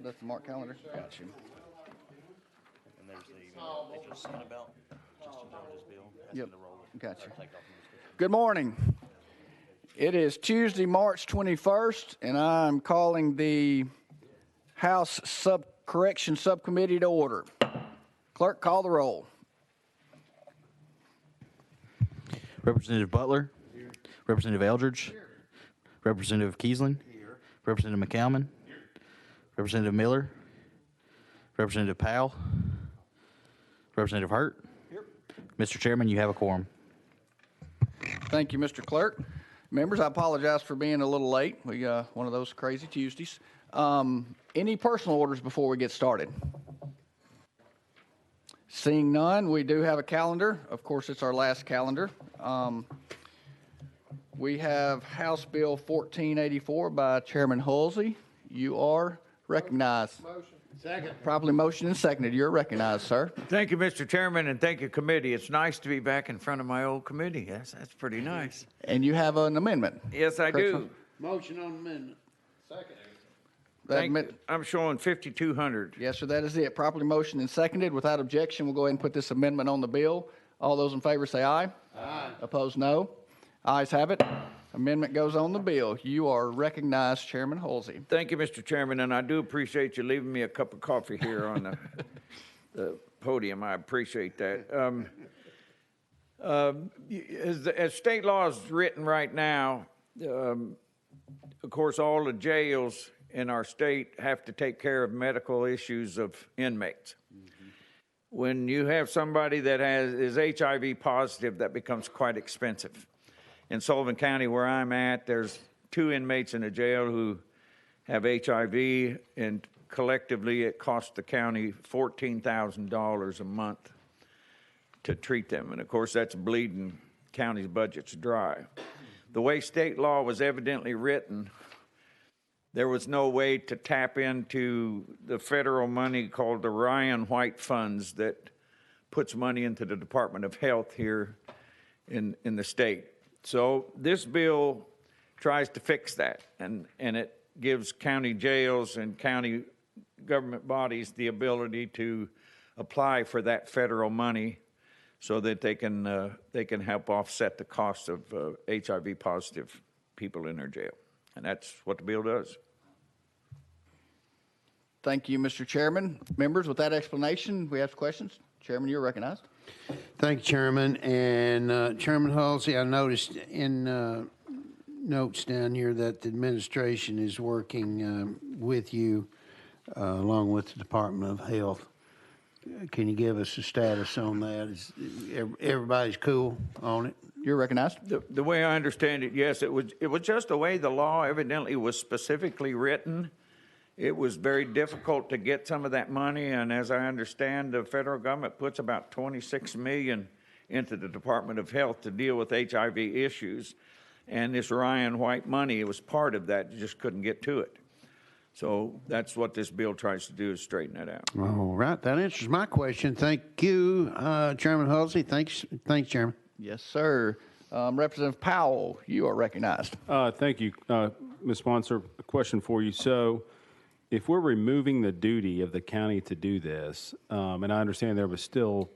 That's the marked calendar. Got you. And there's the email they just sent about Justin Jones's bill. Yep. To roll it. Got you. Take off from the schedule. Good morning. It is Tuesday, March 21st, and I'm calling the House Correction Subcommittee to order. Clerk, call the roll. Representative Butler. Here. Representative Eldridge. Here. Representative Kiesling. Here. Representative McCalman. Here. Representative Miller. Representative Powell. Representative Hurt. Here. Mr. Chairman, you have a quorum. Thank you, Mr. Clerk. Members, I apologize for being a little late. We one of those crazy Tuesdays. Any personal orders before we get started? Seeing none, we do have a calendar. Of course, it's our last calendar. We have House Bill 1484 by Chairman Halsey. You are recognized. Motion. Second. Properly motioned and seconded. You're recognized, sir. Thank you, Mr. Chairman, and thank you, committee. It's nice to be back in front of my old committee. Yes, that's pretty nice. And you have an amendment. Yes, I Correct, do. sir? Motion on amendment. Second. I'm showing 5,200. Yes, sir, that is it. Properly motioned and seconded. Without objection, we'll go ahead and put this amendment on the bill. All those in favor say aye. Aye. Opposed, no. Ayes have it. Amendment goes on the bill. You are recognized, Chairman Halsey. Thank you, Mr. Chairman, and I do appreciate you leaving me a cup of coffee here on the podium. I appreciate that. As state law is written right now, of course, all the jails in our state have to take care of medical issues of inmates. Mm-hmm. When you have somebody that is HIV positive, that becomes quite expensive. In Sullivan County, where I'm at, there's 2 inmates in a jail who have HIV, and collectively it costs the county $14,000 a month to treat them. And of course, that's bleeding county's budgets dry. The way state law was evidently written, there was no way to tap into the federal money called the Ryan White funds that puts money into the Department of Health here in the state. So this bill tries to fix that, and it gives county jails and county government bodies the ability to apply for that federal money so that they can help offset the cost of HIV positive people in their jail. And that's what the bill does. Thank you, Mr. Chairman. Members, with that explanation, we have questions. Chairman, you're recognized. Thank you, Chairman. And Chairman Halsey, I noticed in notes down here that the administration is working with you along with the Department of Health. Can you give us a status on that? Is everybody's cool on it? You're recognized. The way I understand it, yes, it was just the way the law evidently was specifically written. It was very difficult to get some of that money, and as I understand, the federal government puts about $26 million into the Department of Health to deal with HIV issues, and this Ryan White money, it was part of that. You just couldn't get to it. So that's what this bill tries to do, is straighten that out. All right, that answers my question. Thank you, Chairman Halsey. Thanks, Chairman. Yes, sir. Representative Powell, you are recognized. Thank you, Ms. Sponsor. A question for you. So, if we're removing the duty of the county to do this, and I understand there was still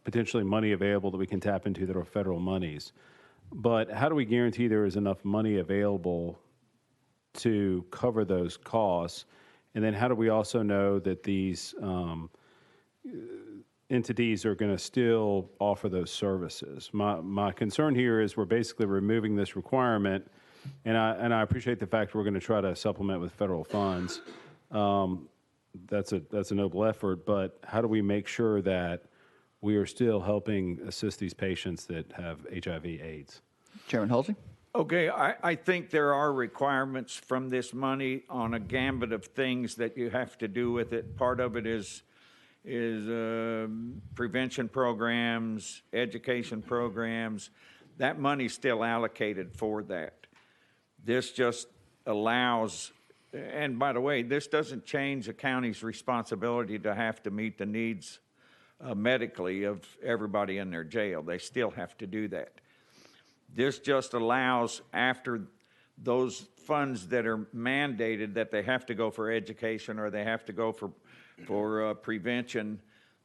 potentially money available that we can tap into that are federal monies, but how do we guarantee there is enough money available to cover those costs? And then how do we also know that these entities are going to still offer those services? My concern here is we're basically removing this requirement, and I appreciate the fact we're going to try to supplement with federal funds. That's a noble effort, but how do we make sure that we are still helping assist these patients that have HIV/AIDS? Chairman Halsey. Okay, I think there are requirements from this money on a gambit of things that you have to do with it. Part of it is prevention programs, education programs. That money's still allocated for that. This just allows, and by the way, this doesn't change the county's responsibility to have to meet the needs medically of everybody in their jail. They still have to do that. This just allows, after those funds that are mandated that they have to go for education or they have to go for prevention,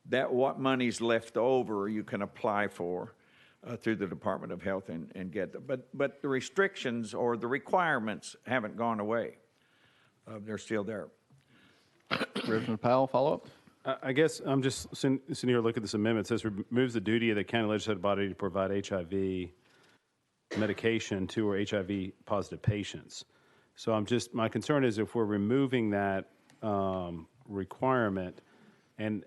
that what money's left over you can apply for through the Department of Health and get them. But the restrictions or the requirements haven't gone away. They're still there. Representative Powell, follow up? I guess I'm just sitting here looking at this amendment. It says removes the duty of the county legislative body to provide HIV medication to or HIV positive patients. So my concern is if we're removing that requirement, and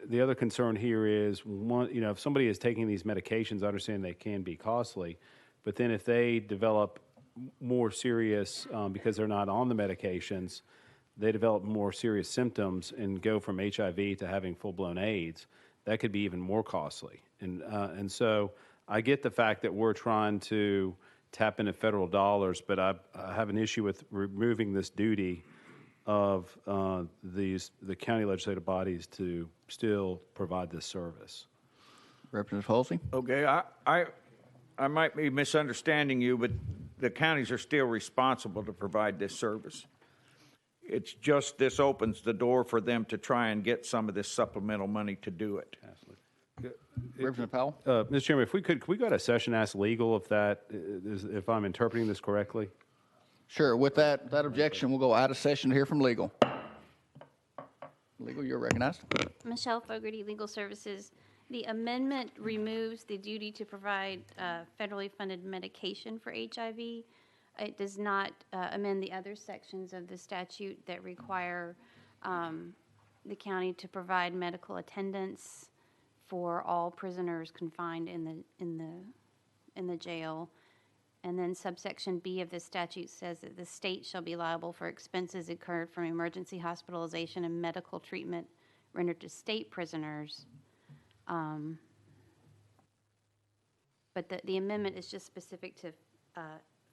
the other concern here is one, if somebody is taking these medications, I understand they can be costly, but then if they develop more serious, because they're not on the medications, they develop more serious symptoms and go from HIV to having full-blown AIDS, that could be even more costly. And so I get the fact that we're trying to tap into federal dollars, but I have an issue with removing this duty of the county legislative bodies to still provide this service. Representative Halsey? Okay, I might be misunderstanding you, but the counties are still responsible to provide this service. It's just this opens the door for them to try and get some of this supplemental money to do it. Representative Powell? Mr. Chairman, if we could we go to session, ask legal if I'm interpreting this correctly? Sure. With that objection, we'll go out of session to hear from legal. Legal, you're recognized. Michelle Fogarty, Legal Services. The amendment removes the duty to provide federally funded medication for HIV. It does not amend the other sections of the statute that require the county to provide medical attendance for all prisoners confined in the jail. And then subsection B of the statute says that the state shall be liable for expenses incurred from emergency hospitalization and medical treatment rendered to state prisoners. But the amendment is just specific to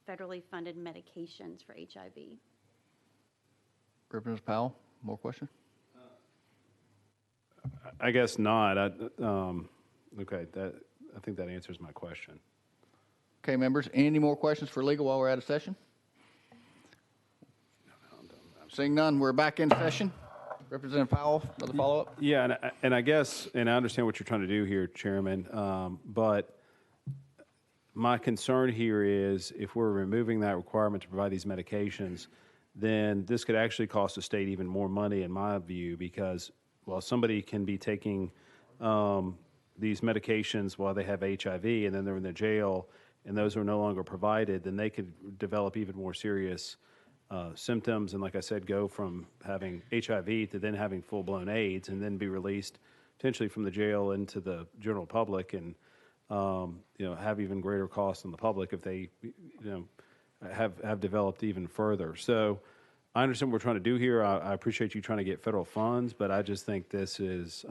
federally funded medications for HIV. Representative Powell, more questions? I guess not. Okay, I think that answers my question. Okay, members, any more questions for legal while we're out of session? Seeing none, we're back in session. Representative Powell, another follow-up? Yeah, and I guess, and I understand what you're trying to do here, Chairman, but my concern here is if we're removing that requirement to provide these medications, then this could actually cost the state even more money, in my view, because while somebody can be taking these medications while they have HIV and then they're in the jail and those are no longer provided, then they could develop even more serious symptoms and, like I said, go from having HIV to then having full-blown AIDS and then be released potentially from the jail into the general public and have even greater costs on the public if they have developed even further. So I understand what we're trying to do here. I appreciate you trying to get federal funds, but I just think this is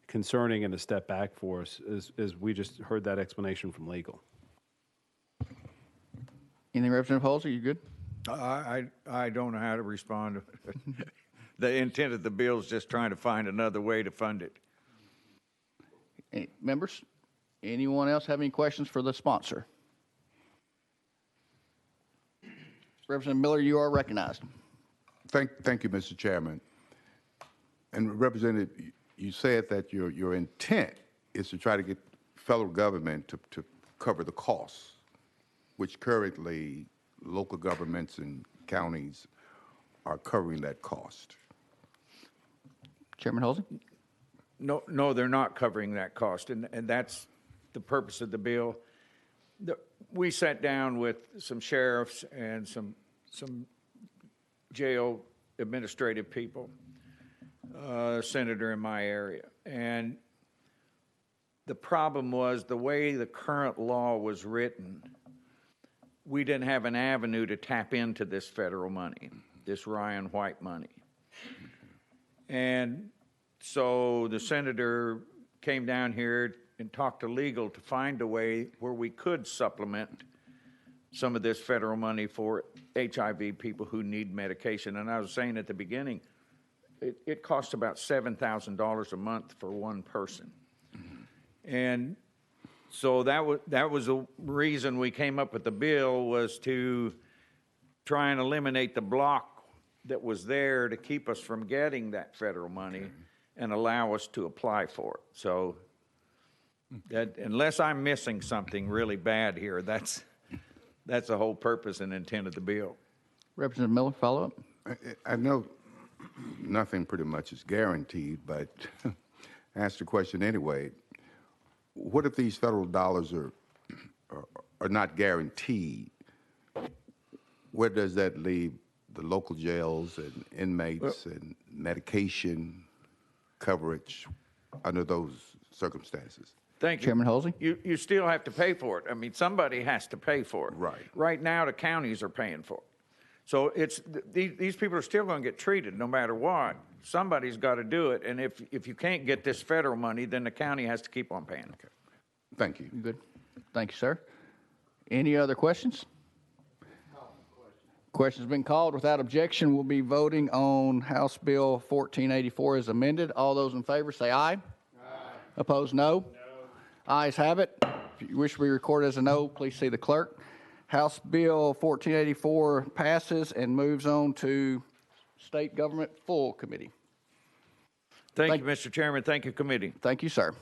concerning and a step back for us as we just heard that explanation from legal. Anything, Representative Halsey, you good? I don't know how to respond. The intent of the bill is just trying to find another way to fund it. Any members, anyone else have any questions for the sponsor? Representative Miller, you are recognized. Thank you, Mr. Chairman. And Representative, you said that your intent is to try to get federal government to cover the costs, which currently local governments and counties are covering that cost. Chairman Halsey? No, they're not covering that cost, and that's the purpose of the bill. We sat down with some sheriffs and some jail administrative people, senator in my area, and the problem was the way the current law was written, we didn't have an avenue to tap into this federal money, this Ryan White money. And so the senator came down here and talked to legal to find a way where we could supplement some of this federal money for HIV people who need medication. And I was saying at the beginning, it costs about $7,000 a month for one person. And So that was the reason we came up with the bill, was to try and eliminate the block that was there to keep us from getting that federal money and allow us to apply for it. So that, unless I'm missing something really bad here, that's the whole purpose and intent of the bill. Representative Miller, follow up. I know nothing pretty much is guaranteed, but ask the question anyway. What if these federal dollars are not guaranteed? Where does that leave the local jails and inmates and medication coverage under those circumstances? Thank you. Chairman Halsey? You still have to pay for it. I mean, somebody has to pay for it. Right. Right now, the counties are paying for it. So these people are still going to get treated no matter what. Somebody's got to do it. And if you can't get this federal money, then the county has to keep on paying. Okay. Thank you. You good? Thank you, sir. Any other questions? Question's been called. Without objection, we'll be voting on House Bill 1484 as amended. All those in favor say aye. Aye. Opposed, no. No. Ayes have it. If you wish to be recorded as a no, please see the clerk. House Bill 1484 passes and moves on to State Government Full Committee. Thank you, Mr. Chairman. Thank you, committee. Thank you, sir.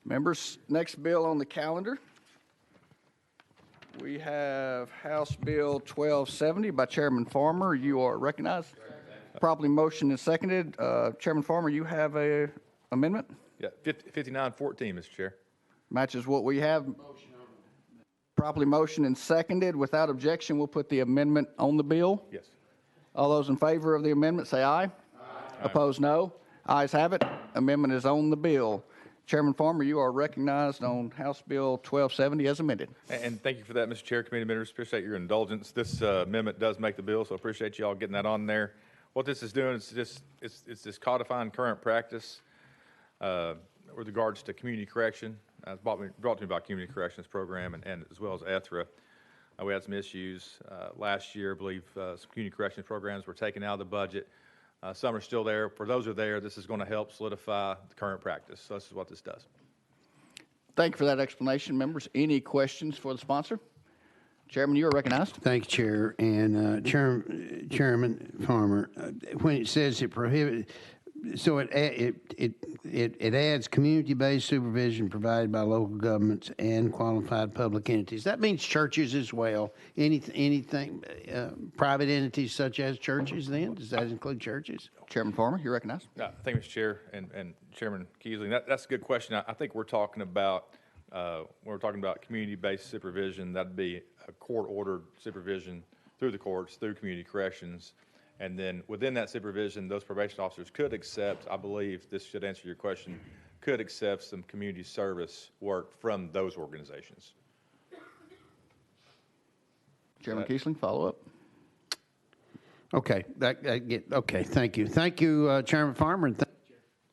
Members, next bill on the calendar, we have House Bill 1270 by Chairman Farmer. You are recognized. Properly motioned and seconded. Chairman Farmer, you have a amendment? Yeah, 5914, Mr. Chair. Matches what we have. Properly motioned and seconded. Without objection, we'll put the amendment on the bill. Yes. All those in favor of the amendment say aye. Aye. Opposed, no. Ayes have it. Amendment is on the bill. Chairman Farmer, you are recognized on House Bill 1270 as amended. And thank you for that, Mr. Chair, committee members. Appreciate your indulgence. This amendment does make the bill, so I appreciate you all getting that on there. What this is doing is it's just codifying current practice with regards to community correction. It's brought to me by Community Corrections Program and as well as ETHRA. We had some issues last year. I believe some community corrections programs were taken out of the budget. Some are still there. For those who are there, this is going to help solidify the current practice. So this is what this does. Thank you for that explanation, members. Any questions for the sponsor? Chairman, you are recognized. Thank you, Chair. And Chairman Farmer, when it says it prohibits, so it adds community-based supervision provided by local governments and qualified public entities. That means churches as well. Anything private entities such as churches. Then does that include churches? Chairman Farmer, you're recognized. Thank you, Mr. Chair and Chairman Keisling. That's a good question. I think we're talking about community-based supervision. That'd be a court-ordered supervision through the courts, through community corrections. And then within that supervision, those probation officers could accept, I believe this should answer your question, could accept some community service work from those organizations. Chairman Keisling, follow up. Okay. Okay. Thank you. Thank you, Chairman Farmer. And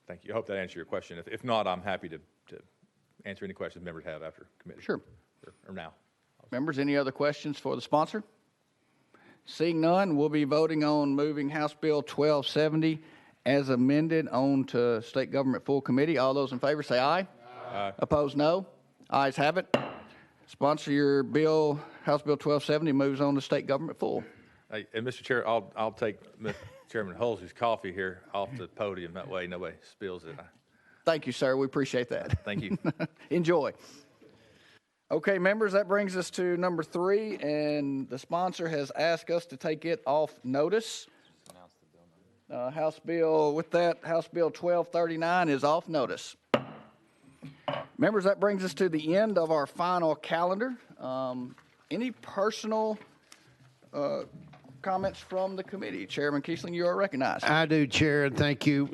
Thank you. I hope that answered your question. If not, I'm happy to answer any questions members have after committee. Sure. Or now. Members, any other questions for the sponsor? Seeing none, we'll be voting on moving House Bill 1270 as amended on to State Government Full Committee. All those in favor say aye. Aye. Opposed, no. Ayes have it. Sponsor your bill. House Bill 1270 moves on to State Government Full. Hey, and Mr. Chair, I'll take Chairman Halsey's coffee here off the podium. That way nobody spills it. Thank you, sir. We appreciate that. Thank you. Enjoy. Okay, members, that brings us to number 3, and the sponsor has asked us to take it off notice. House Bill 1239 is off notice. Members, that brings us to the end of our final calendar. Any personal comments from the committee? Chairman Keisling, you are recognized. I do, Chair, and thank you.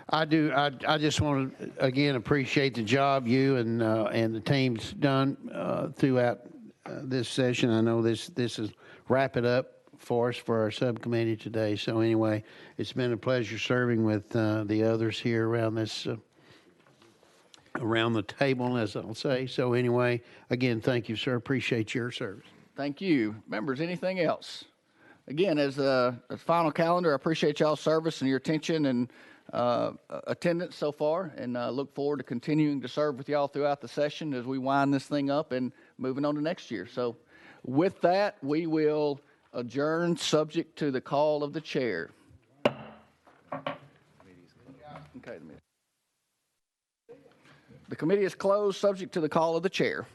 I do. I just want to again appreciate the job you and the team's done throughout this session. I know this is wrap it up for us for our subcommittee today. So anyway, it's been a pleasure serving with the others here around this around the table, as I'll say. So anyway, again, thank you, sir. Appreciate your service. Thank you, members. Anything else? Again, as a final calendar, I appreciate y'all's service and your attention and attendance so far, and look forward to continuing to serve with y'all throughout the session as we wind this thing up and moving on to next year. So with that, we will adjourn subject to the call of the chair. Okay, the committee is closed subject to the call of the chair.